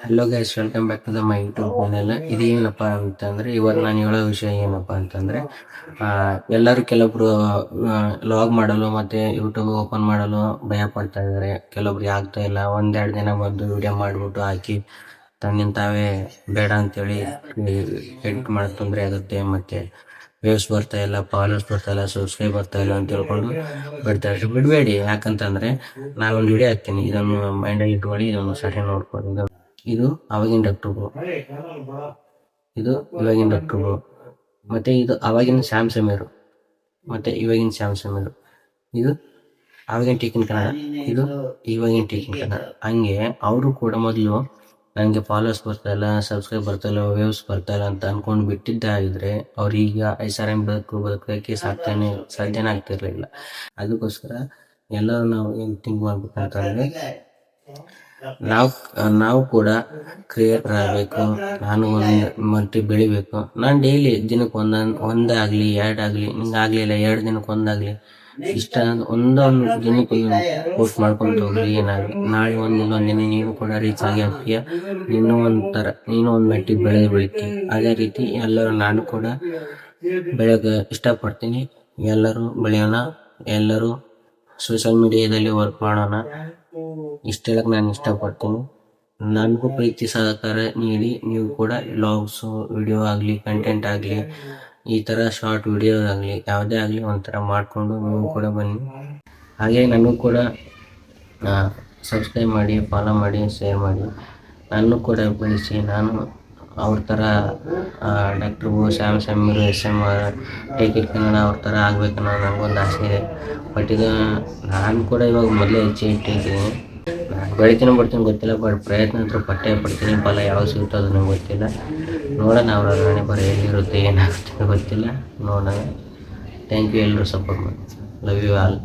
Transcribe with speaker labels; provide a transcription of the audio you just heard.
Speaker 1: Hello guys, welcome back to the my YouTube channel. ಇದೇನಪ್ಪ ಅಂತಂದ್ರೆ, ಇವತ್ತು ನಾನು ಹೇಳೋ ವಿಷಯ ಏನಪ್ಪ ಅಂತಂದ್ರೆ, ಎಲ್ಲರೂ ಕೆಲವೊಬ್ರು ಲಾಗ್ ಮಾಡಲು ಮತ್ತೆ ಯೂಟ್ಯೂಬ್ ಓಪನ್ ಮಾಡಲು ಭಯ ಪಡ್ತಾ ಇದ್ದಾರೆ. ಕೆಲವೊಬ್ರಿಗೆ ಆಗ್ತಾ ಇಲ್ಲ. ಒಂದೆರಡು ದಿನ ಬಂದು ವಿಡಿಯೋ ಮಾಡಿಬಿಟ್ಟು ಹಾಕಿ ತನ್ನಿಂದ ತಾವೇ ಬೇಡ ಅಂತೇಳಿ ಎಡಿಟ್ ಮಾಡೋಕೆ ತೊಂದರೆ ಆಗುತ್ತೆ. ಮತ್ತೆ ವ್ಯೂಸ್ ಬರ್ತಾ ಇಲ್ಲ, ಫಾಲೋವರ್ಸ್ ಬರ್ತಾ ಇಲ್ಲ, ಸಬ್ಸ್ಕ್ರೈಬ್ ಬರ್ತಾ ಇಲ್ಲ ಅಂತ ಹೇಳ್ಕೊಂಡು ಬಿಡಬೇಡಿ. ಯಾಕಂತಂದ್ರೆ ನಾನೊಂದು ವಿಡಿಯೋ ಹಾಕ್ತೀನಿ, ಇದನ್ನು ಮೈಂಡಲ್ಲಿ ಇಟ್ಕೊಳ್ಳಿ, ಇದನ್ನು ಸರಿ ನೋಡ್ಕೊಳ್ಳಿ. ಇದು ಆವಾಗಿನ ಡಾಕ್ಟರ್ಗಳು, ಇದು ಇವಾಗಿನ ಡಾಕ್ಟರ್ಗಳು, ಮತ್ತೆ ಇದು ಆವಾಗಿನ ಶ್ಯಾಮ್ ಸಮೀರ್, ಮತ್ತೆ ಇವಾಗಿನ ಶ್ಯಾಮ್ ಸಮೀರ್. ಇದು ಆವಾಗಿನ ಟೀಕಿನ ಕನ್ನಡ, ಇದು ಇವಾಗಿನ ಟೀಕಿನ ಕನ್ನಡ. ಹಂಗೆ ಅವರು ಕೂಡ ಮೊದಲು ನನಗೆ ಫಾಲೋವರ್ಸ್ ಬರ್ತಾ ಇಲ್ಲ, ಸಬ್ಸ್ಕ್ರೈಬ್ ಬರ್ತಾ ಇಲ್ಲ, ವ್ಯೂಸ್ ಬರ್ತಾ ಇಲ್ಲ ಅಂತ ಅನ್ಕೊಂಡು ಬಿಟ್ಟಿದ್ದಾಗಿದ್ರೆ ಅವ್ರೀಗ ಐಷಾರಾಮಿ ಬದುಕೋಕ್ಕೆ ಸಾಧ್ಯನೇ ಆಗ್ತಿರ್ಲಿಲ್ಲ. ಅದಕ್ಕೋಸ್ಕರ ಎಲ್ಲರೂ ನಾವು ಏನು ಥಿಂಕ್ ಮಾಡ್ಬೇಕಂತಂದ್ರೆ, ನಾವು ಕೂಡ ಕ್ರಿಯೇಟರ್ ಆಗಬೇಕು. ನಾನು ಮತ್ತೆ ಬೆಳಿಬೇಕು. ನಾನು ಡೈಲಿ ದಿನಕ್ಕೆ ಒಂದಾಗಲಿ ಎರಡಾಗಲಿ, ನಿಂಗೆ ಆಗಲಿಲ್ಲ 2 ದಿನಕ್ಕೆ ಒಂದಾಗಲಿ, ಇಷ್ಟ ಒಂದೊಂದು ದಿನಕ್ಕೆ ಪೋಸ್ಟ್ ಮಾಡ್ಕೊಂಡು ಹೋಗ್ರಿ. ಏನಾಗಲಿ, ನಾಳೆ ಒಂದಿನ ನೀನು ಕೂಡ ರೀಚ್ ಆಗಿ ಆಗ್ತೀಯ. ನೀನು ಒಂದು ಮೆಟ್ಟಿಗೆ ಬೆಳಿತಿ. ಅದೇ ರೀತಿ ನಾನು ಕೂಡ ಬೆಳೆಯೋಕೆ ಇಷ್ಟಪಡ್ತೀನಿ. ಎಲ್ಲರೂ ಬೆಳೆಯೋಣ, ಎಲ್ಲರೂ ಸೋಷಿಯಲ್ ಮೀಡಿಯಾದಲ್ಲಿ ವರ್ಕ್ ಮಾಡೋಣ. ಇಷ್ಟು ಹೇಳಕ್ಕೆ ನಾನು ಇಷ್ಟಪಡ್ತೀನಿ. ನನಗೂ ಪ್ರೀತಿ ಸಹಕಾರ ನೀಡಿ ನೀವು ಕೂಡ ವ್ಲಾಗ್ಸು, ವಿಡಿಯೋ ಆಗಲಿ, ಕಂಟೆಂಟ್ ಆಗಲಿ, ಈ ಥರ ಶಾರ್ಟ್ ವಿಡಿಯೋ ಆಗಲಿ, ಯಾವುದೇ ಆಗಲಿ ಒಂಥರ ಮಾಡಿಕೊಂಡು ನೀವು ಕೂಡ ಬನ್ನಿ. ಹಾಗೆ ನನಗೂ ಕೂಡ ಸಬ್ಸ್ಕ್ರೈಬ್ ಮಾಡಿ, ಫಾಲೋ ಮಾಡಿ, ಶೇರ್ ಮಾಡಿ. ನಾನು ಕೂಡ ಬೆಳೆಸಿ, ನಾನು ಅವ್ರ ಥರ doctor Shyam Sameer, SMR, take it Kannada ಅವ್ರ ಥರ ಆಗ್ಬೇಕನ್ನೋ ನನಗೊಂದು ಆಸೆ ಇದೆ. ಬಟ್ ಇದು ನಾನು ಕೂಡ ಇವಾಗ ಮೊದಲೇ ಹೆಚ್ಚು ಇಟ್ಟಿದ್ದೀನಿ. ಬೆಳಿತೀನಿ ಬಿಡ್ತೀನಿ ಗೊತ್ತಿಲ್ಲ, ಬಟ್ ಪ್ರಯತ್ನ ಅಂತೂ ಪಟ್ಟೇ ಪಡ್ತೀನಿ. ಫಲ ಯಾವಾಗ ಸಿಗುತ್ತೋ ಅದು ನಂಗೆ ಗೊತ್ತಿಲ್ಲ. ನೋಡೋಣ, ಅವ್ರ ಹಣೆ ಬರ ಎಲ್ಲಿರುತ್ತೆ, ಏನಾಗುತ್ತೆ ಗೊತ್ತಿಲ್ಲ, ನೋಡೋಣ. ಥ್ಯಾಂಕ್ ಯು, ಎಲ್ಲರೂ ಸಪೋರ್ಟ್ ಮಾಡಿ. Love you all.